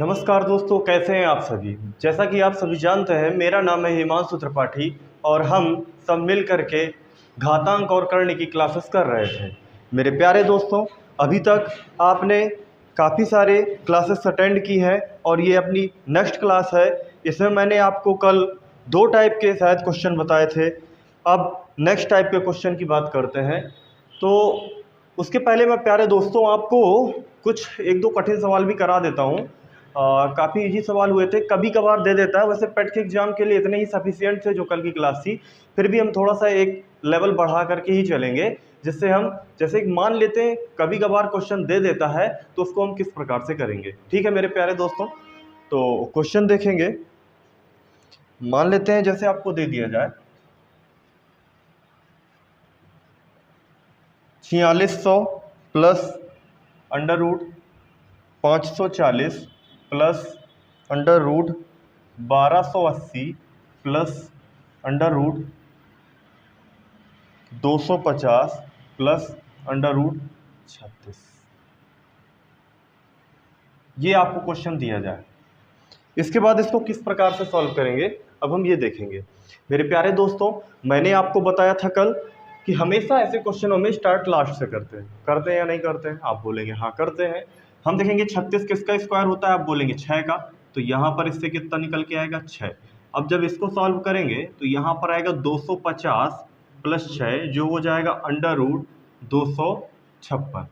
नमस्कार दोस्तों, कैसे हैं आप सभी। जैसा कि आप सभी जानते हैं, मेरा नाम है हिमांशु त्रिपाठी और हम सब मिल करके घातांक और कर्ण की क्लासेस कर रहे थे। मेरे प्यारे दोस्तों, अभी तक आपने काफ़ी सारे क्लासेस अटेंड की है और ये अपनी नेक्स्ट क्लास है। इसमें मैंने आपको कल दो टाइप के शायद क्वेश्चन बताए थे। अब नेक्स्ट टाइप के क्वेश्चन की बात करते हैं। तो उसके पहले मैं प्यारे दोस्तों आपको कुछ एक दो कठिन सवाल भी करा देता हूँ। काफ़ी इजी सवाल हुए थे, कभी कभार दे देता है। वैसे पेट के एग्जाम के लिए इतने ही सफिशिएंट थे जो कल की क्लास थी। फिर भी हम थोड़ा सा एक लेवल बढ़ा करके ही चलेंगे, जिससे हम जैसे मान लेते हैं कभी कभार क्वेश्चन दे देता है तो उसको हम किस प्रकार से करेंगे। ठीक है मेरे प्यारे दोस्तों, तो क्वेश्चन देखेंगे। मान लेते हैं जैसे आपको दे दिया जाए 4600 plus under root 540 plus under root 1280 plus under root 250 plus under root 36। ये आपको क्वेश्चन दिया जाए, इसके बाद इसको किस प्रकार से सॉल्व करेंगे अब हम ये देखेंगे। मेरे प्यारे दोस्तों, मैंने आपको बताया था कल कि हमेशा ऐसे क्वेश्चनों में स्टार्ट लास्ट से करते हैं या नहीं करते हैं। आप बोलेंगे हाँ करते हैं। हम देखेंगे 36 किसका स्क्वायर होता है, आप बोलेंगे 6 का। तो यहाँ पर इससे कितना निकल के आएगा 6। अब जब इसको सॉल्व करेंगे तो यहाँ पर आएगा 250 प्लस 6 जो हो जाएगा अंडर रूट 256।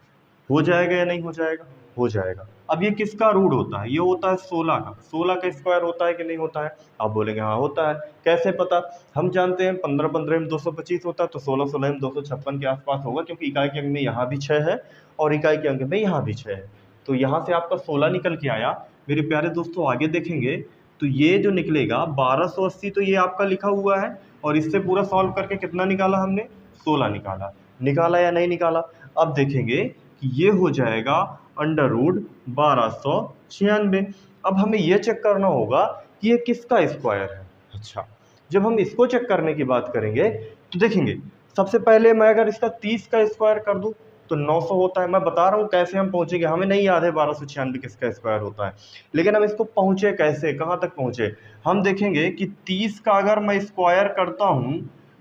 हो जाएगा या नहीं हो जाएगा? हो जाएगा। अब ये किसका रूट होता है? ये होता है 16 का। 16 का स्क्वायर होता है कि नहीं होता है? आप बोलेंगे हाँ होता है। कैसे पता? हम जानते हैं 15 15 में 225 होता है, तो 16 16 में 256 के आसपास होगा, क्योंकि इकाई के अंक में यहाँ भी 6 है और इकाई के अंक में यहाँ भी 6 है। तो यहाँ से आपका 16 निकल के आया। मेरे प्यारे दोस्तों आगे देखेंगे तो ये जो निकलेगा 1280, तो ये आपका लिखा हुआ है और इससे पूरा सॉल्व करके कितना निकाला हमने? 16 निकाला। निकाला या नहीं निकाला? अब देखेंगे कि ये हो जाएगा अंडर रूट 1296। अब हमें ये चेक करना होगा कि ये किसका स्क्वायर है। अच्छा, जब हम इसको चेक करने की बात करेंगे तो देखेंगे सबसे पहले मैं अगर इसका 30 का स्क्वायर कर दूं तो 900 होता है। मैं बता रहा हूँ कैसे हम पहुंचेंगे, हमें नहीं याद है 1296 किसका स्क्वायर होता है, लेकिन हम इसको पहुंचे कैसे, कहाँ तक पहुंचे। हम देखेंगे कि 30 का अगर मैं स्क्वायर करता हूँ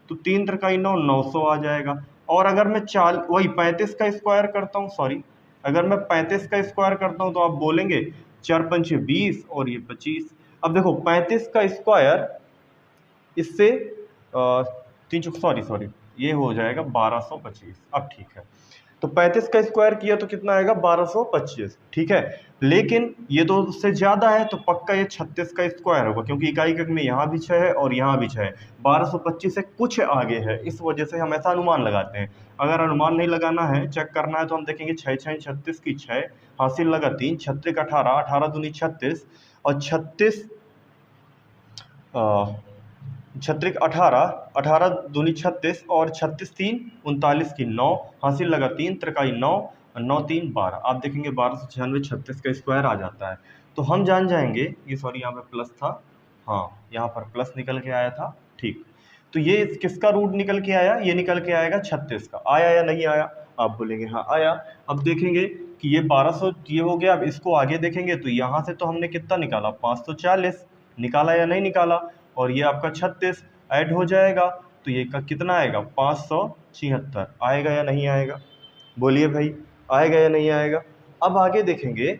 तो 3 त्रिकाई 9, 900 आ जाएगा। और अगर मैं 35 का स्क्वायर करता हूँ, सॉरी, अगर मैं 35 का स्क्वायर करता हूँ तो आप बोलेंगे 4 पंचे 20 और ये 25। अब देखो 35 का स्क्वायर इससे तीन चौक सॉरी ये हो जाएगा 1225। अब ठीक है, तो 35 का स्क्वायर किया तो कितना आएगा? 1225। ठीक है, लेकिन ये तो उससे ज्यादा है तो पक्का ये 36 का स्क्वायर होगा, क्योंकि इकाई के अंक में यहाँ भी 6 है और यहाँ भी 6 है। 1225 से कुछ आगे है, इस वजह से हम ऐसा अनुमान लगाते हैं। अगर अनुमान नहीं लगाना है, चेक करना है, तो हम देखेंगे 6 6 36 की 6 हासिल लगा 3, 36 18, 18 दूनी 36 और 36 छत्रिक 18, 18 दूनी 36 और 36 3 39 की 9 हासिल लगा 3, त्रिकाई 9 और 9 3 12। आप देखेंगे 1296 36 का स्क्वायर आ जाता है। तो हम जान जाएंगे, ये सॉरी यहाँ पे प्लस था, हाँ यहाँ पर प्लस निकल के आया था। ठीक, तो ये किसका रूट निकल के आया? ये निकल के आएगा 36 का। आया या नहीं आया? आप बोलेंगे हाँ आया। अब देखेंगे कि ये 1200 ये हो गया। अब इसको आगे देखेंगे तो यहाँ से तो हमने कितना निकाला? 540 निकाला या नहीं निकाला? और ये आपका 36 ऐड हो जाएगा तो ये का कितना आएगा? 576 आएगा या नहीं आएगा? बोलिए भाई, आएगा या नहीं आएगा? अब आगे देखेंगे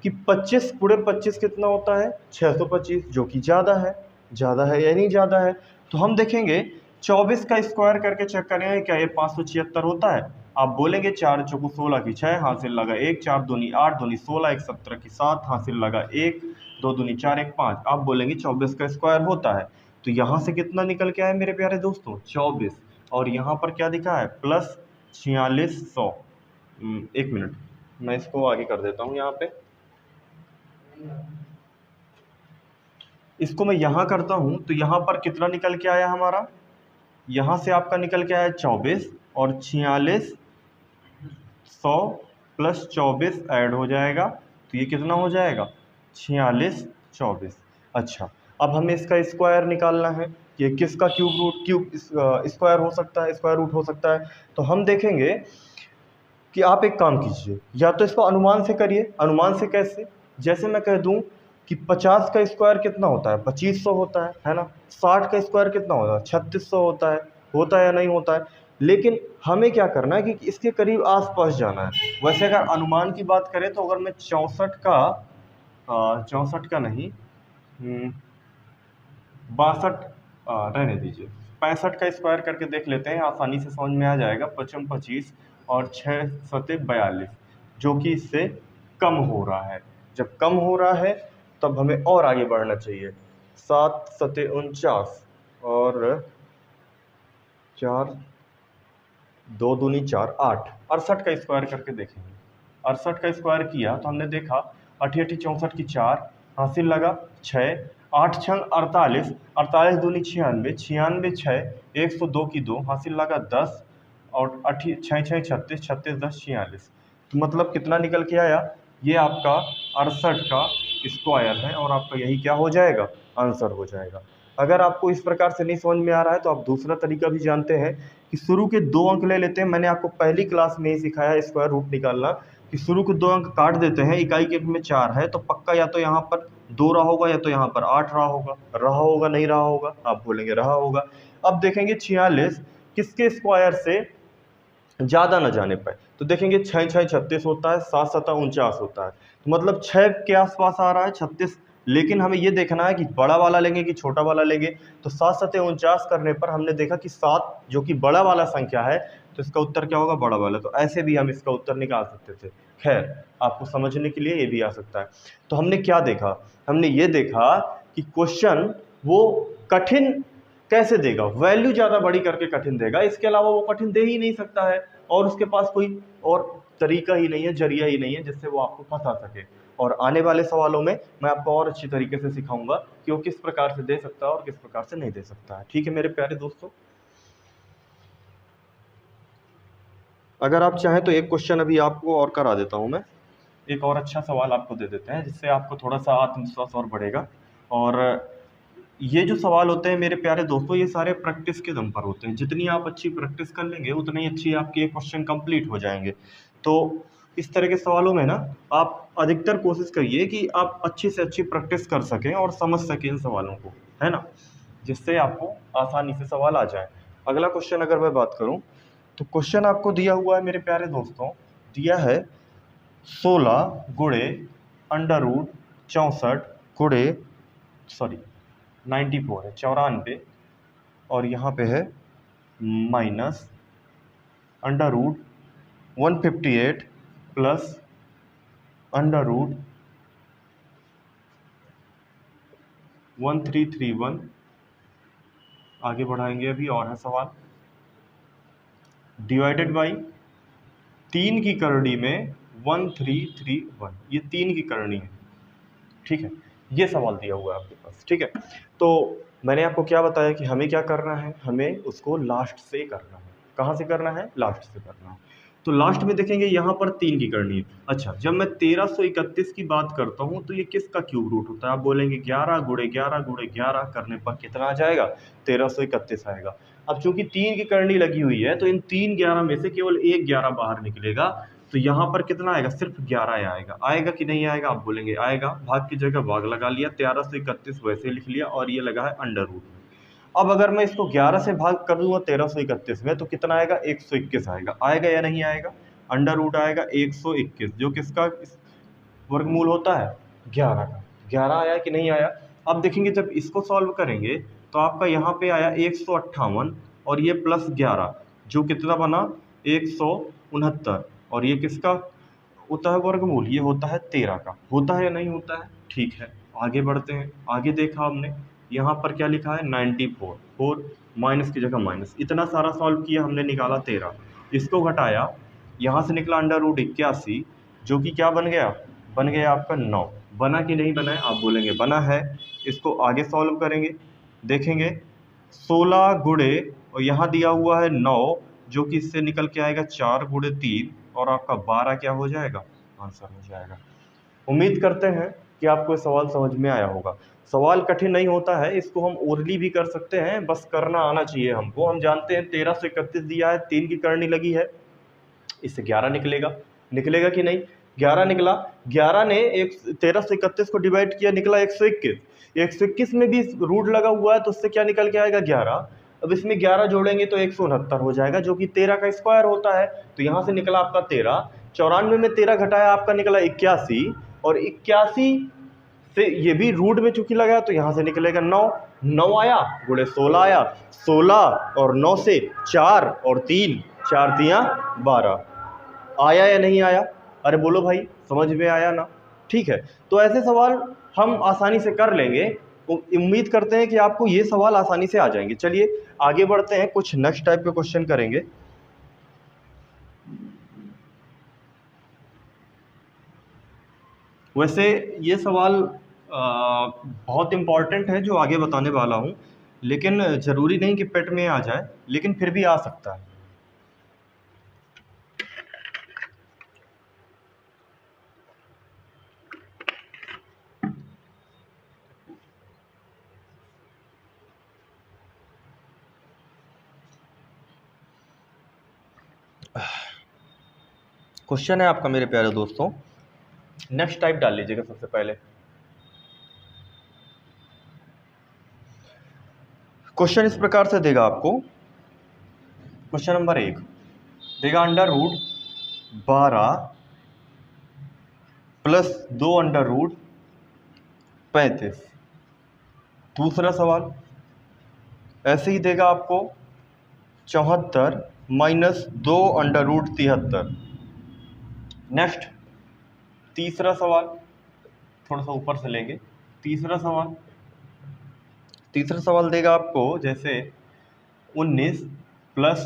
कि 25 पूरे 25 कितना होता है? 625, जो कि ज़्यादा है या नहीं ज़्यादा है? तो हम देखेंगे 24 का स्क्वायर करके चेक करेंगे क्या ये 576 होता है। आप बोलेंगे 4 चौको 16 की 6 हासिल लगा 1, 4 दूनी 8 दूनी 16, 1 17 की 7 हासिल लगा 1, 2 दूनी 4 1 5। आप बोलेंगे 24 का स्क्वायर होता है। तो यहाँ से कितना निकल के आया मेरे प्यारे दोस्तों? 24। और यहाँ पर क्या दिखा है? प्लस 4600। एक मिनट, मैं इसको आगे कर देता हूँ। यहाँ पे इसको मैं यहाँ करता हूँ तो यहाँ पर कितना निकल के आया हमारा? यहाँ से आपका निकल के आया 24 और 4600 प्लस 24 ऐड हो जाएगा तो ये कितना हो जाएगा? 46 24। अच्छा, अब हमें इसका स्क्वायर निकालना है। ये किसका क्यूब स्क्वायर हो सकता है, स्क्वायर रूट हो सकता है? तो हम देखेंगे कि आप एक काम कीजिए, या तो इसको अनुमान से करिए। अनुमान से कैसे? जैसे मैं कह दूं कि 50 का स्क्वायर कितना होता है, 2500 होता है ना। 60 का स्क्वायर कितना होता है, 3600 होता है या नहीं होता है। लेकिन हमें क्या करना है कि इसके करीब आसपास जाना है। वैसे अगर अनुमान की बात करें तो अगर मैं 64 का नहीं, 62, रहने दीजिए, 65 का स्क्वायर करके देख लेते हैं, आसानी से समझ में आ जाएगा। 55 25 और 6 सते 42, जो कि इससे कम हो रहा है। जब कम हो रहा है तब हमें और आगे बढ़ना चाहिए। 7 सते 49 और 4 2 दूनी 4 8, 68 का स्क्वायर करके देखेंगे। 68 का स्क्वायर किया तो हमने देखा 8 8 64 की 4 हासिल लगा 6, 8 6 48, 48 दूनी 96, 96 6 102 की 2 हासिल लगा 10 और 8 6 6 36, 36 10 46। तो मतलब कितना निकल के आया, ये आपका 68 का स्क्वायर है और आपका यही क्या हो जाएगा, आंसर हो जाएगा। अगर आपको इस प्रकार से नहीं समझ में आ रहा है तो आप दूसरा तरीका भी जानते हैं कि शुरू के 2 अंक ले लेते हैं। मैंने आपको पहली क्लास में ही सिखाया है स्क्वायर रूट निकालना, कि शुरू के 2 अंक काट देते हैं। इकाई के अंक में 4 है तो पक्का या तो यहाँ पर 2 रहा होगा या तो यहाँ पर 8 रहा होगा नहीं रहा होगा, आप बोलेंगे रहा होगा। अब देखेंगे 46 किसके स्क्वायर से ज़्यादा न जाने पाए, तो देखेंगे 6 6 36 होता है, 7 7 49 होता है, तो मतलब 6 के आसपास आ रहा है 36। लेकिन हमें ये देखना है कि बड़ा वाला लेंगे कि छोटा वाला लेंगे। तो 7 7 49 करने पर हमने देखा कि 7 जो कि बड़ा वाला संख्या है, तो इसका उत्तर क्या होगा, बड़ा वाला। तो ऐसे भी हम इसका उत्तर निकाल सकते थे। खैर, आपको समझने के लिए ये भी आ सकता है। तो हमने क्या देखा, हमने ये देखा कि क्वेश्चन वो कठिन कैसे देगा, वैल्यू ज़्यादा बड़ी करके कठिन देगा, इसके अलावा वो कठिन दे ही नहीं सकता है और उसके पास कोई और तरीका ही नहीं है, जरिया ही नहीं है जिससे वो आपको फंसा सके। और आने वाले सवालों में मैं आपको और अच्छी तरीके से सिखाऊंगा कि वो किस प्रकार से दे सकता है और किस प्रकार से नहीं दे सकता है। ठीक है मेरे प्यारे दोस्तों, अगर आप चाहें तो एक क्वेश्चन अभी आपको और करा देता हूं मैं, एक और अच्छा सवाल आपको दे देते हैं जिससे आपको थोड़ा सा आत्मविश्वास और बढ़ेगा। और ये जो सवाल होते हैं मेरे प्यारे दोस्तों, ये सारे प्रैक्टिस के दम पर होते हैं। जितनी आप अच्छी प्रैक्टिस कर लेंगे उतनी ही अच्छी आपके ये क्वेश्चन कंप्लीट हो जाएंगे। तो इस तरह के सवालों में ना आप अधिकतर कोशिश करिए कि आप अच्छी से अच्छी प्रैक्टिस कर सकें और समझ सकें इन सवालों को, है ना, जिससे आपको आसानी से सवाल आ जाए। अगला क्वेश्चन अगर मैं बात करूँ तो क्वेश्चन आपको दिया हुआ है मेरे प्यारे दोस्तों, दिया है 16 गुणे अंडर रूट 64 गुणे 94 है 94, और यहाँ पे है minus under root 158 plus under root 1331। आगे बढ़ाएंगे अभी, और है सवाल, डिवाइडेड बाई 3 की करड़ी में 1331, ये 3 की करड़ी है। ठीक है, ये सवाल दिया हुआ है आपके पास। ठीक है, तो मैंने आपको क्या बताया कि हमें क्या करना है, हमें उसको लास्ट से करना है। कहाँ से करना है, लास्ट से करना है। तो लास्ट में देखेंगे यहाँ पर 3 की करनी है। अच्छा, जब मैं 1331 की बात करता हूँ तो ये किसका क्यूब रूट होता है, आप बोलेंगे 11 गुणे 11 गुणे 11 करने पर कितना आ जाएगा, 1331 आएगा। अब चूंकि 3 की करनी लगी हुई है तो इन 3 11 में से केवल एक 11 बाहर निकलेगा, तो यहाँ पर कितना आएगा, सिर्फ 11 आएगा। आएगा कि नहीं आएगा, आप बोलेंगे आएगा, भाग की जगह भाग लगा लिया, 1331 वैसे लिख लिया और ये लगा है अंडर रूट। अब अगर मैं इसको 11 से भाग कर दूंगा 1331 में तो कितना आएगा, 121 आएगा। आएगा या नहीं आएगा, अंडर रूट आएगा 121, जो किसका वर्गमूल होता है, 11 का। 11 आया कि नहीं आया। अब देखेंगे जब इसको सॉल्व करेंगे तो आपका यहाँ पे आया 158 और ये प्लस 11, जो कितना बना 169, और ये किसका होता है वर्गमूल, ये होता है 13 का। होता है या नहीं होता है, ठीक है। आगे बढ़ते हैं, आगे देखा हमने यहाँ पर क्या लिखा है 94, 4 माइनस की जगह माइनस, इतना सारा सॉल्व किया हमने, निकाला 13, इसको घटाया, यहाँ से निकला अंडर रूट 81, जो कि क्या बन गया, बन गया आपका 9। बना कि नहीं बना है, आप बोलेंगे बना है। इसको आगे सॉल्व करेंगे, देखेंगे 16 गुणे और यहाँ दिया हुआ है 9, जो कि इससे निकल के आएगा 4 गुणे 3 और आपका 12 क्या हो जाएगा, आंसर हो जाएगा। उम्मीद करते हैं कि आपको सवाल समझ में आया होगा। सवाल कठिन नहीं होता है, इसको हम ओरली भी कर सकते हैं, बस करना आना चाहिए हमको। हम जानते हैं 1331 दिया है, 3 की करनी लगी है, इससे 11 निकलेगा, निकलेगा कि नहीं। 11 निकला। 11 ने 13 से 31 को डिवाइड किया, निकला 121। 121 में भी रूट लगा हुआ है तो उससे क्या निकल के आएगा 11। अब इसमें 11 जोड़ेंगे तो 169 हो जाएगा, जो कि 13 का स्क्वायर होता है। तो यहाँ से निकला आपका 13। 94 में 13 घटाया आपका निकला 81, और 81 से ये भी रूट में चूंकि लगा तो यहाँ से निकलेगा 9। 9 आया गुणे 16 आया, 16 और 9 से 4 और 3, 4 तियाँ 12। आया या नहीं आया? अरे बोलो भाई, समझ में आया ना? ठीक है, तो ऐसे सवाल हम आसानी से कर लेंगे। उम्मीद करते हैं कि आपको ये सवाल आसानी से आ जाएंगे। चलिए आगे बढ़ते हैं, कुछ नेक्स्ट टाइप के क्वेश्चन करेंगे। वैसे ये सवाल बहुत इम्पॉर्टेंट है जो आगे बताने वाला हूँ, लेकिन ज़रूरी नहीं कि पेट में आ जाए, लेकिन फिर भी आ सकता है। क्वेश्चन है आपका मेरे प्यारे दोस्तों, नेक्स्ट टाइप डाल लीजिएगा सबसे पहले। क्वेश्चन इस प्रकार से देगा आपको। क्वेश्चन नंबर 1 देगा under root 12 plus 2 under root 35। दूसरा सवाल ऐसे ही देगा आपको 74 माइनस 2 अंडर रूट 73। नेक्स्ट तीसरा सवाल, थोड़ा सा ऊपर से लेंगे। तीसरा सवाल देगा आपको जैसे 19 प्लस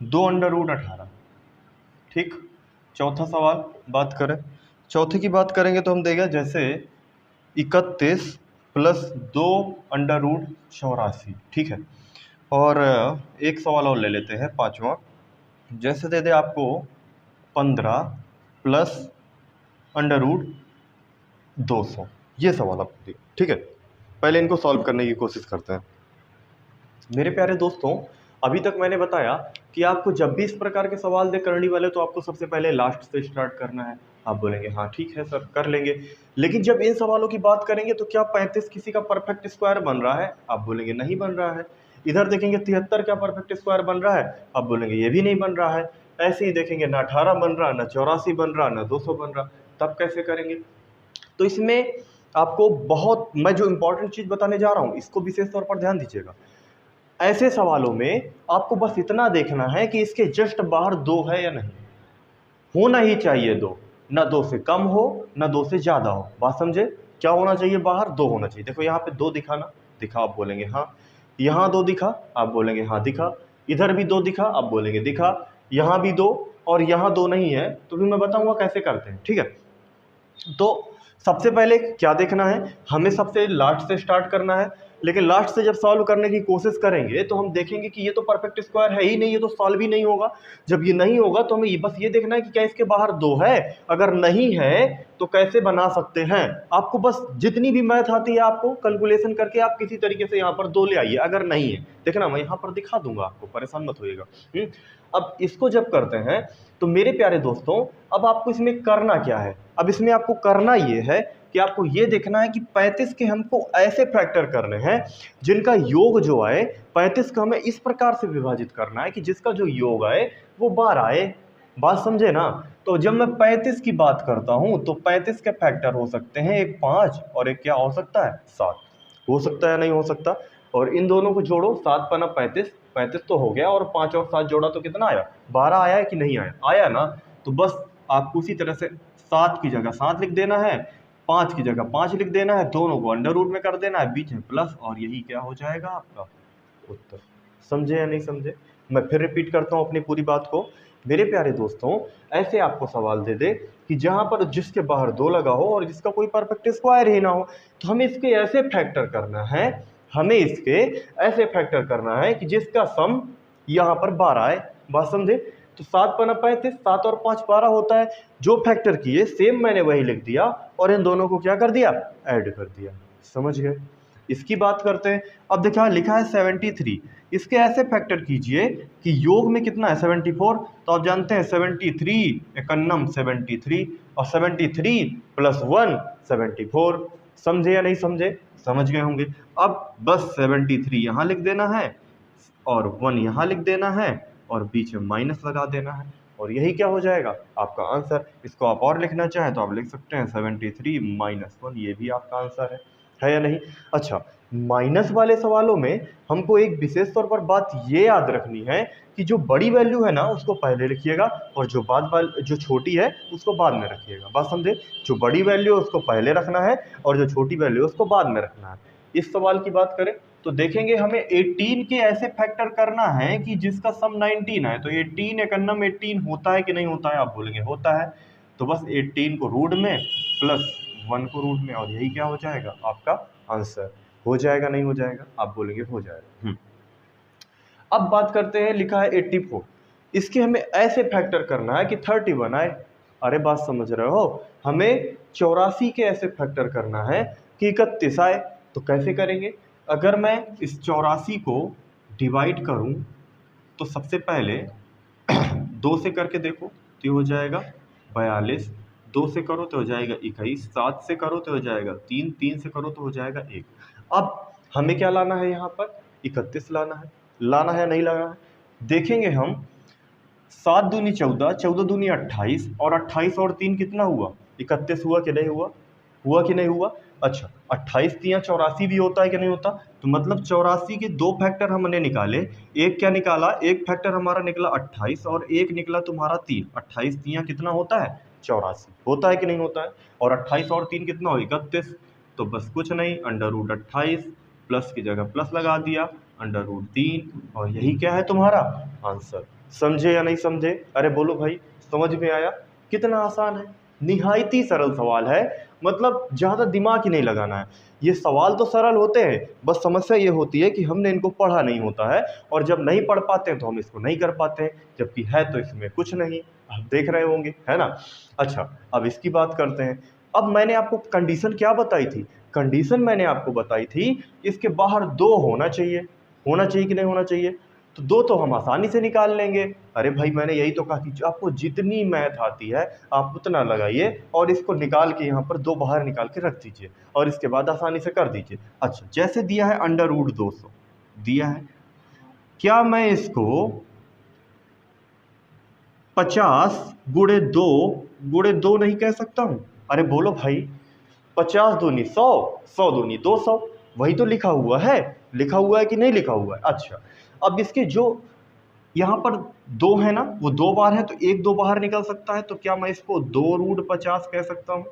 2 अंडर रूट 18। ठीक। चौथा सवाल बात करें, चौथे की बात करेंगे तो हम देगा जैसे 31 प्लस 2 अंडर रूट 84। ठीक है। और एक सवाल और ले लेते हैं, पांचवा, जैसे दे दे आपको 15 प्लस अंडर रूट 200। ये सवाल आपको दिए। ठीक है, पहले इनको सॉल्व करने की कोशिश करते हैं। मेरे प्यारे दोस्तों, अभी तक मैंने बताया कि आपको जब भी इस प्रकार के सवाल दे करने वाले तो आपको सबसे पहले लास्ट से स्टार्ट करना है। आप बोलेंगे हाँ ठीक है सर कर लेंगे, लेकिन जब इन सवालों की बात करेंगे तो क्या 35 किसी का परफेक्ट स्क्वायर बन रहा है? आप बोलेंगे नहीं बन रहा है। इधर देखेंगे 73 क्या परफेक्ट स्क्वायर बन रहा है? आप बोलेंगे ये भी नहीं बन रहा है। ऐसे ही देखेंगे ना 18 बन रहा, ना 84 बन रहा, ना 200 बन रहा, तब कैसे करेंगे? तो इसमें आपको बहुत, मैं जो इंपॉर्टेंट चीज़ बताने जा रहा हूँ इसको विशेष तौर पर ध्यान दीजिएगा। ऐसे सवालों में आपको बस इतना देखना है कि इसके जस्ट बाहर 2 है या नहीं। होना ही चाहिए 2, ना 2 से कम हो ना 2 से ज़्यादा हो। बात समझे? क्या होना चाहिए? बाहर 2 होना चाहिए। देखो यहाँ पे 2 दिखा ना, दिखा, आप बोलेंगे हाँ। यहाँ 2 दिखा, आप बोलेंगे हाँ दिखा। इधर भी 2 दिखा, आप बोलेंगे दिखा। यहाँ भी 2 और यहाँ 2 नहीं है, तो फिर मैं बताऊँगा कैसे करते हैं। ठीक है, तो सबसे पहले क्या देखना है, हमें सबसे लास्ट से स्टार्ट करना है। लेकिन लास्ट से जब सॉल्व करने की कोशिश करेंगे तो हम देखेंगे कि ये तो परफेक्ट स्क्वायर है ही नहीं, ये तो सॉल्व ही नहीं होगा। जब ये नहीं होगा तो हमें बस ये देखना है कि क्या इसके बाहर 2 है। अगर नहीं है तो कैसे बना सकते हैं। आपको बस जितनी भी मैथ आती है आपको कैलकुलेशन करके आप किसी तरीके से यहाँ पर 2 ले आइए। अगर नहीं है, देखना मैं यहाँ पर दिखा दूंगा आपको, परेशान मत होइएगा। अब इसको जब करते हैं तो मेरे प्यारे दोस्तों, अब आपको इसमें करना क्या है? अब इसमें आपको करना ये है कि आपको ये देखना है कि 35 के हमको ऐसे फैक्टर करने हैं जिनका योग जो आए, 35 का हमें इस प्रकार से विभाजित करना है कि जिसका जो योग आए वो 12 आए। बात समझे ना? तो जब मैं 35 की बात करता हूं तो 35 के फैक्टर हो सकते हैं, एक 5 और एक क्या हो सकता है 7। हो सकता है, नहीं हो सकता? और इन दोनों को जोड़ो, 7 पना 35, 35 तो हो गया, और 5 और 7 जोड़ा तो कितना आया? 12 आया है कि नहीं आया? आया ना? तो बस आपको उसी तरह से 7 की जगह 7 लिख देना है, 5 की जगह 5 लिख देना है, दोनों को अंडर रूट में कर देना है, बीच में प्लस, और यही क्या हो जाएगा आपका उत्तर। समझे या नहीं समझे? मैं फिर रिपीट करता हूँ अपनी पूरी बात को। मेरे प्यारे दोस्तों, ऐसे आपको सवाल दे दे कि जहाँ पर जिसके बाहर 2 लगा हो और जिसका कोई परफेक्ट स्क्वायर ही ना हो, तो हमें इसके ऐसे फैक्टर करना है, हमें इसके ऐसे फैक्टर करना है कि जिसका सम यहाँ पर 12 आए। बात समझे? तो 7 पना 35, 7 और 5 12 होता है। जो फैक्टर किए सेम मैंने वही लिख दिया और इन दोनों को क्या कर दिया? ऐड कर दिया। समझ गए? इसकी बात करते हैं। अब देखिए लिखा है 73, इसके ऐसे फैक्टर कीजिए कि योग में कितना है 74, तो आप जानते हैं 73 एकन्नम 73, और 73 प्लस 1 74। समझे या नहीं समझे? समझ गए होंगे। अब बस 73 यहाँ लिख देना है और 1 यहाँ लिख देना है और बीच में माइनस लगा देना है और यही क्या हो जाएगा आपका आंसर। इसको आप और लिखना चाहें तो आप लिख सकते हैं 73 माइनस 1, ये भी आपका आंसर है या नहीं? अच्छा, माइनस वाले सवालों में हमको एक विशेष तौर पर बात ये याद रखनी है कि जो बड़ी वैल्यू है ना उसको पहले लिखिएगा और जो छोटी है उसको बाद में रखिएगा। बात समझे? जो बड़ी वैल्यू है उसको पहले रखना है और जो छोटी वैल्यू है उसको बाद में रखना है। इस सवाल की बात करें तो देखेंगे हमें 18 के ऐसे फैक्टर करना है कि जिसका सम 19 है। तो 18 एकन्नम 18 होता है कि नहीं होता है? आप बोलेंगे होता है। तो बस 18 को रूट में प्लस 1 को रूट में और यही क्या हो जाएगा आपका आंसर। हो जाएगा नहीं हो जाएगा? आप बोलेंगे हो जाएगा। अब बात करते हैं, लिखा है 84, इसके हमें ऐसे फैक्टर करना है कि 31 आए। अरे बात समझ रहे हो? हमें 84 के ऐसे फैक्टर करना है कि 31 आए। तो कैसे करेंगे? अगर मैं इस 84 को डिवाइड करूं तो सबसे पहले 2 से करके देखो तो ये हो जाएगा 42, 2 से करो तो हो जाएगा 21, 7 से करो तो हो जाएगा 3, 3 से करो तो हो जाएगा 1। अब हमें क्या लाना है? यहाँ पर 31 लाना है नहीं लाना है? देखेंगे हम 7 दूनी 14, 14 दूनी 28 और 28 और 3 कितना हुआ? 31 हुआ कि नहीं हुआ? हुआ कि नहीं हुआ? अच्छा, 28 3 84 भी होता है कि नहीं होता? तो मतलब 84 के 2 फैक्टर हमने निकाले। एक क्या निकाला? एक फैक्टर हमारा निकला 28 और एक निकला तुम्हारा 3। 28 3 कितना होता है? 84 होता है कि नहीं होता है? और 28 और 3 कितना हो? 31। तो बस कुछ नहीं, अंडर रूट 28 प्लस की जगह प्लस लगा दिया, अंडर रूट 3 और यही क्या है तुम्हारा आंसर। समझे या नहीं समझे? अरे बोलो भाई, समझ में आया? कितना आसान है, निहायत ही सरल सवाल है। मतलब ज़्यादा दिमाग ही नहीं लगाना है। ये सवाल तो सरल होते हैं, बस समस्या ये होती है कि हमने इनको पढ़ा नहीं होता है और जब नहीं पढ़ पाते हैं तो हम इसको नहीं कर पाते हैं, जबकि है तो इसमें कुछ नहीं, आप देख रहे होंगे, है ना? अच्छा, अब इसकी बात करते हैं। अब मैंने आपको कंडीशन क्या बताई थी? कंडीशन मैंने आपको बताई थी इसके बाहर 2 होना चाहिए। होना चाहिए कि नहीं होना चाहिए? तो 2 तो हम आसानी से निकाल लेंगे। अरे भाई, मैंने यही तो कहा कि आपको जितनी मैथ आती है आप उतना लगाइए और इसको निकाल के यहाँ पर 2 बाहर निकाल के रख दीजिए और इसके बाद आसानी से कर दीजिए। अच्छा, जैसे दिया है अंडर रूट 200 दिया है, क्या मैं इसको 50 गुणे 2 नहीं कह सकता हूँ? अरे बोलो भाई, 50 दूनी 100, 100 दूनी 200, वही तो लिखा हुआ है। लिखा हुआ है कि नहीं लिखा हुआ है? अच्छा, अब इसके जो यहाँ पर 2 है ना, वो 2 बार है तो 1 2 बाहर निकल सकता है। तो क्या मैं इसको 2 रूट 50 कह सकता हूँ?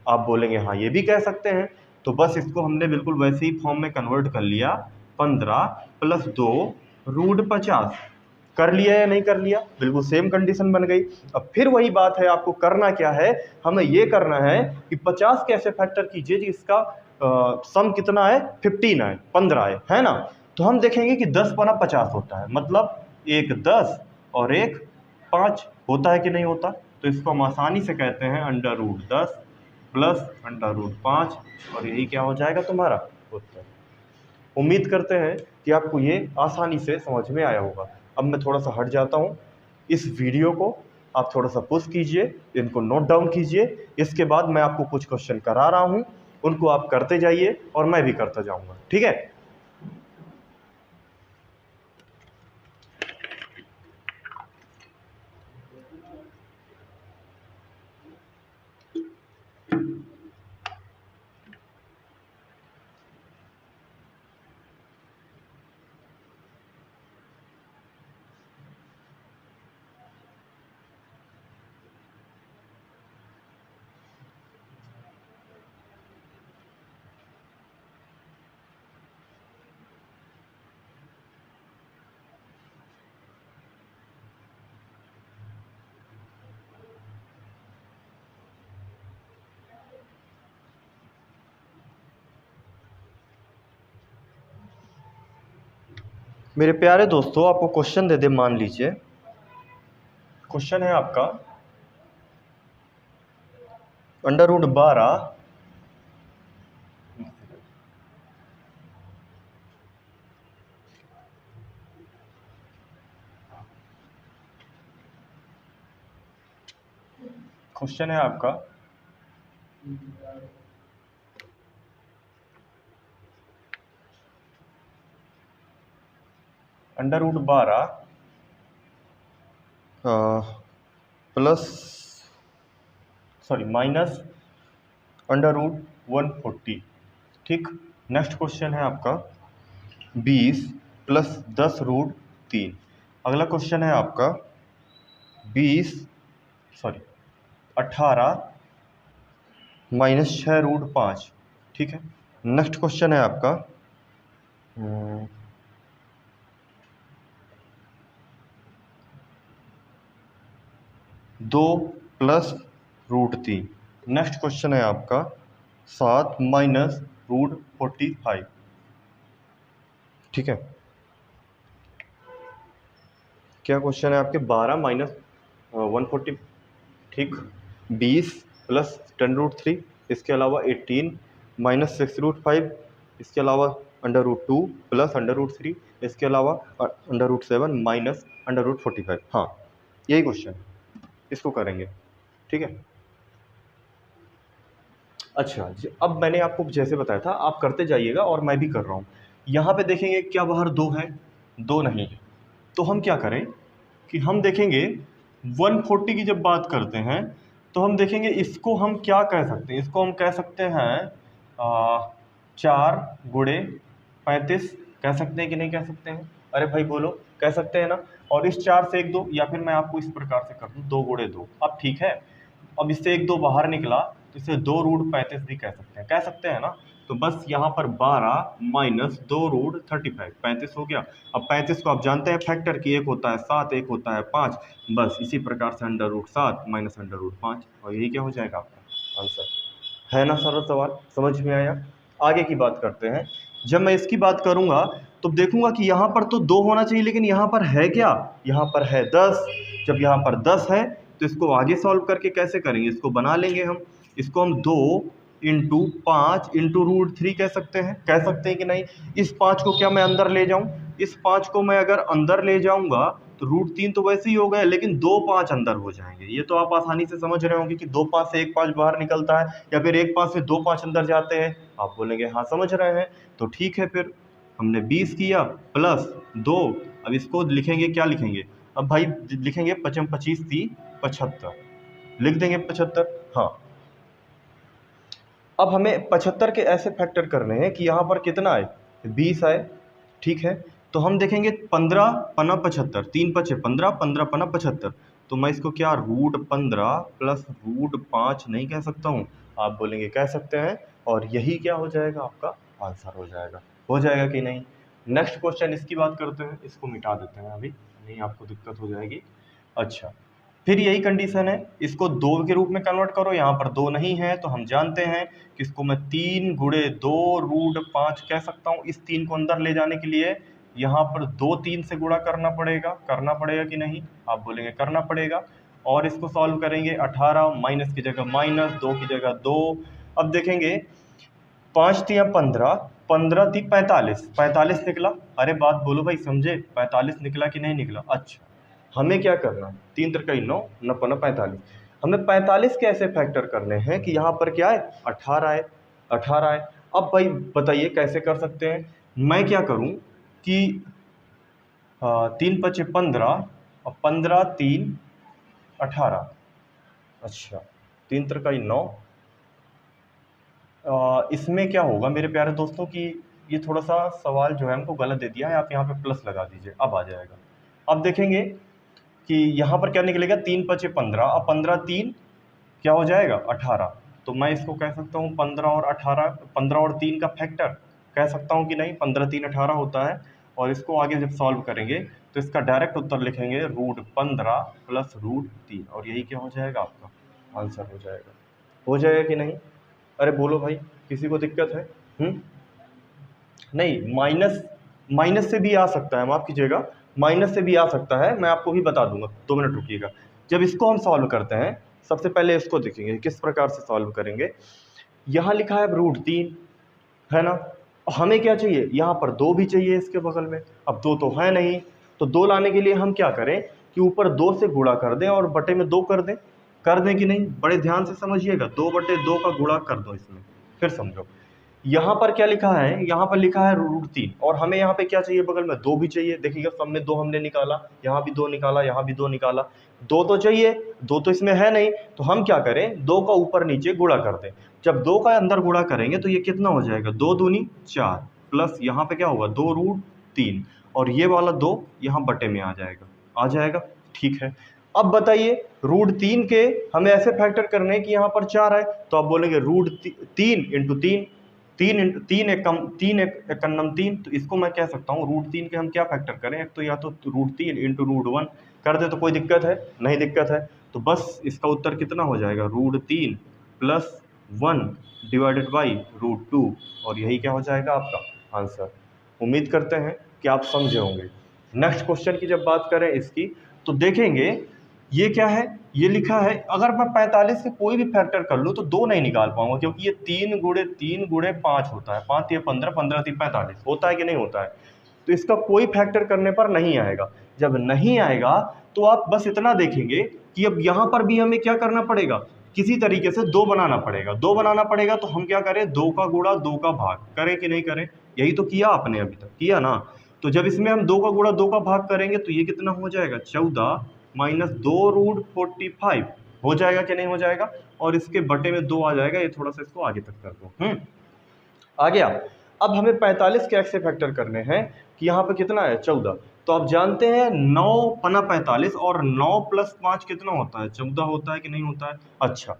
आप बोलेंगे हाँ ये भी कह सकते हैं। तो बस इसको हमने बिल्कुल वैसे ही फॉर्म में कन्वर्ट कर लिया, 15 प्लस 2 रूट 50। कर लिया या नहीं कर लिया? बिल्कुल सेम कंडीशन बन गई। अब फिर वही बात है, आपको करना क्या है? हमें ये करना है कि 50 कैसे फैक्टर कीजिए जिसका सम कितना है? 15 आए, 15 आए, है ना? तो हम देखेंगे कि 10 बना 50 होता है, मतलब एक 10 और एक 5 होता है कि नहीं होता? तो इसको हम आसानी से कहते हैं under root 10 plus under root 5 और यही क्या हो जाएगा तुम्हारा उत्तर। उम्मीद करते हैं कि आपको ये आसानी से समझ में आया होगा। अब मैं थोड़ा सा हट जाता हूँ। इस वीडियो को आप थोड़ा सा पुश कीजिए, इनको नोट डाउन कीजिए। इसके बाद मैं आपको कुछ क्वेश्चन करा रहा हूँ, उनको आप करते जाइए और मैं भी करता जाऊँगा, ठीक है? मेरे प्यारे दोस्तों, आपको क्वेश्चन दे दे, मान लीजिए क्वेश्चन है आपका अंडर रूट 12 क्वेश्चन है आपका √12 प्लस माइनस √140। ठीक। नेक्स्ट क्वेश्चन है आपका 20 प्लस 10√3। अगला क्वेश्चन है आपका 18 माइनस 6√5। ठीक है। नेक्स्ट क्वेश्चन है आपका 2 प्लस √3। नेक्स्ट क्वेश्चन है आपका 7 माइनस √45। ठीक है। क्या क्वेश्चन है आपके 12 माइनस 140। ठीक। 20 प्लस 10√3, इसके अलावा 18 माइनस 6√5, इसके अलावा √2 प्लस √3, इसके अलावा √7 माइनस √45। हाँ, यही क्वेश्चन, इसको करेंगे। ठीक है। अच्छा, अब मैंने आपको जैसे बताया था आप करते जाइएगा और मैं भी कर रहा हूँ। यहाँ पे देखेंगे क्या बाहर 2 है, 2 नहीं है, तो हम क्या करें कि हम देखेंगे 140 की जब बात करते हैं तो हम देखेंगे इसको हम क्या कह सकते हैं। इसको हम कह सकते हैं 4 गुणे 35। कह सकते हैं कि नहीं कह सकते हैं? अरे भाई बोलो, कह सकते हैं ना। और इस 4 से 1 2, या फिर मैं आपको इस प्रकार से कर दूँ 2 गुणे 2। अब ठीक है, अब इससे 1 2 बाहर निकला तो इसे 2√35 भी कह सकते हैं ना। तो बस यहाँ पर 12 माइनस 2√35, 35 हो गया। अब 35 को आप जानते हैं फैक्टर की, एक होता है 7, एक होता है 5। बस इसी प्रकार से √7 माइनस √5, और यही क्या हो जाएगा आपका आंसर। है ना सरल सवाल, समझ में आया? आगे की बात करते हैं। जब मैं इसकी बात करूंगा तो देखूंगा कि यहाँ पर तो 2 होना चाहिए, लेकिन यहाँ पर है क्या? यहाँ पर है 10। जब यहाँ पर 10 है तो इसको आगे सॉल्व करके कैसे करेंगे? इसको बना लेंगे हम। इसको हम 2 इंटू 5 इंटू √3 कह सकते हैं कि नहीं? इस 5 को क्या मैं अंदर ले जाऊं? इस 5 को मैं अगर अंदर ले जाऊंगा तो √3 तो वैसे ही हो गए, लेकिन 2 5 अंदर हो जाएंगे। ये तो आप आसानी से समझ रहे होंगे कि 2 5 से 1 5 बाहर निकलता है, या फिर 1 5 से 2 5 अंदर जाते हैं। आप बोलेंगे हाँ समझ रहे हैं, तो ठीक है। फिर हमने 20 किया प्लस 2। अब इसको लिखेंगे, क्या लिखेंगे? अब भाई लिखेंगे 25 × 75, लिख देंगे 75। हाँ, अब हमें 75 के ऐसे फैक्टर करने हैं कि यहाँ पर कितना आए? 20 आए। ठीक है, तो हम देखेंगे 15 पना 75, 3 पचे 15, 15 पना 75। तो मैं इसको क्या √15 प्लस √5 नहीं कह सकता हूँ? आप बोलेंगे कह सकते हैं, और यही क्या हो जाएगा? आपका आंसर हो जाएगा। हो जाएगा कि नहीं? नेक्स्ट क्वेश्चन इसकी बात करते हैं। इसको मिटा देते हैं अभी, नहीं आपको दिक्कत हो जाएगी। अच्छा, फिर यही कंडीशन है, इसको 2 के रूप में कन्वर्ट करो। यहाँ पर 2 नहीं है तो हम जानते हैं कि इसको मैं 3 गुणे 2√5 कह सकता हूँ। इस 3 को अंदर ले जाने के लिए यहाँ पर 2 3 से गुणा करना पड़ेगा कि नहीं? आप बोलेंगे करना पड़ेगा। और इसको सॉल्व करेंगे, 18 माइनस की जगह माइनस, 2 की जगह 2। अब देखेंगे 5 × 15, 15 × 45, 45 निकला। अरे बात बोलो भाई, समझे? 45 निकला कि नहीं निकला? अच्छा, हमें क्या करना? 3 × 9, 9 × 45। हमें 45 के ऐसे फैक्टर करने हैं कि यहाँ पर क्या है? 18 आए, 18 आए। अब भाई बताइए कैसे कर सकते हैं? मैं क्या करूँ कि 3 पचे 15 और 15 3 18। अच्छा, 3 × 9। इसमें क्या होगा मेरे प्यारे दोस्तों कि ये थोड़ा सा सवाल जो है हमको गलत दे दिया है। आप यहाँ पे प्लस लगा दीजिए, अब आ जाएगा। अब देखेंगे कि यहाँ पर क्या निकलेगा? 3 पचे 15, अब 15 3 क्या हो जाएगा? 18। तो मैं इसको कह सकता हूँ 15 और 18, 15 और 3 का फैक्टर कह सकता हूँ कि नहीं? 15 3 18 होता है। और इसको आगे जब सॉल्व करेंगे तो इसका डायरेक्ट उत्तर लिखेंगे √15 प्लस √3, और यही क्या हो जाएगा? आपका आंसर हो जाएगा। हो जाएगा कि नहीं? अरे बोलो भाई, किसी को दिक्कत है? नहीं, माइनस से भी आ सकता है, माफ़ कीजिएगा, माइनस से भी आ सकता है। मैं आपको भी बता दूंगा, 2 मिनट रुकिएगा। जब इसको हम सॉल्व करते हैं, सबसे पहले इसको देखेंगे किस प्रकार से सॉल्व करेंगे। यहाँ लिखा है √3, है ना? हमें क्या चाहिए? यहाँ पर 2 भी चाहिए इसके बगल में। अब 2 तो है नहीं, तो 2 लाने के लिए हम क्या करें कि ऊपर 2 से गुणा कर दें और बटे में 2 कर दें। कर दें कि नहीं, बड़े ध्यान से समझिएगा। 2/2 का गुणा कर दो इसमें, फिर समझो। यहाँ पर क्या लिखा है, यहाँ पर लिखा है √3 और हमें यहाँ पे क्या चाहिए, बगल में 2 भी चाहिए। देखिएगा सब में 2 हमने निकाला, यहाँ भी 2 निकाला, यहाँ भी 2 निकाला, 2 तो चाहिए, 2 तो इसमें है नहीं, तो हम क्या करें, 2 का ऊपर नीचे गुणा कर दें। जब 2 का अंदर गुणा करेंगे तो ये कितना हो जाएगा, 2 दूनी 4 प्लस यहाँ पे क्या होगा 2√3 और ये वाला 2 यहाँ बटे में आ जाएगा। ठीक है। अब बताइए √3 के हमें ऐसे फैक्टर करने हैं कि यहाँ पर 4 है, तो आप बोलेंगे √3 इंटू 3, 3 एकम 3, तो इसको मैं कह सकता हूँ √3 के हम क्या फैक्टर करें, एक तो या तो √3 इंटू √1 कर दे, तो कोई दिक्कत है नहीं, दिक्कत है तो बस इसका उत्तर कितना हो जाएगा, √3 प्लस 1 डिवाइडेड बाई √2 और यही क्या हो जाएगा आपका आंसर। उम्मीद करते हैं कि आप समझे होंगे। नेक्स्ट क्वेश्चन की जब बात करें इसकी, तो देखेंगे ये क्या है, ये लिखा है अगर मैं 45 से कोई भी फैक्टर कर लूँ तो 2 नहीं निकाल पाऊंगा, क्योंकि ये 3 गुणे 5 होता है, 5 या 15, 15 3 45 होता है कि नहीं होता है, तो इसका कोई फैक्टर करने पर नहीं आएगा। जब नहीं आएगा तो आप बस इतना देखेंगे कि अब यहाँ पर भी हमें क्या करना पड़ेगा, किसी तरीके से 2 बनाना पड़ेगा। 2 बनाना पड़ेगा तो हम क्या करें, 2 का गुणा 2 का भाग करें कि नहीं करें, यही तो किया आपने अभी तक, किया ना। तो जब इसमें हम 2 का गुणा 2 का भाग करेंगे तो ये कितना हो जाएगा, 14 माइनस 2√45 हो जाएगा कि नहीं हो जाएगा, और इसके बटे में 2 आ जाएगा। ये थोड़ा सा इसको आगे तक कर दो, आ गया। अब हमें 45 के ऐसे फैक्टर करने हैं कि यहाँ पे कितना है 14, तो आप जानते हैं 9 पना 45 और 9 प्लस 5 कितना होता है, 14 होता है कि नहीं होता है। अच्छा,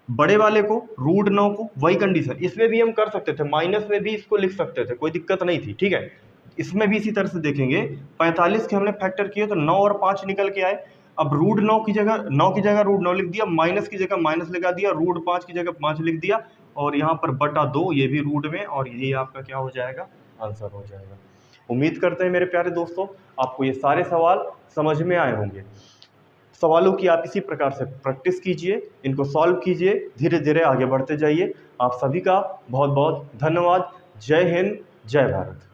बड़े वाले को √9 को वही कंडीशन, इसमें भी हम कर सकते थे, माइनस में भी इसको लिख सकते थे, कोई दिक्कत नहीं थी, ठीक है। इसमें भी इसी तरह से देखेंगे, 45 के हमने फैक्टर किए तो 9 और 5 निकल के आए। अब √9 की जगह √9 लिख दिया, माइनस की जगह माइनस लगा दिया, √5 की जगह 5 लिख दिया और यहाँ पर बटा 2 ये भी रूट में, और यही आपका क्या हो जाएगा, आंसर हो जाएगा। उम्मीद करते हैं मेरे प्यारे दोस्तों आपको ये सारे सवाल समझ में आए होंगे। सवालों की आप इसी प्रकार से प्रैक्टिस कीजिए, इनको सॉल्व कीजिए, धीरे धीरे आगे बढ़ते जाइए। आप सभी का बहुत बहुत धन्यवाद। जय हिंद, जय भारत।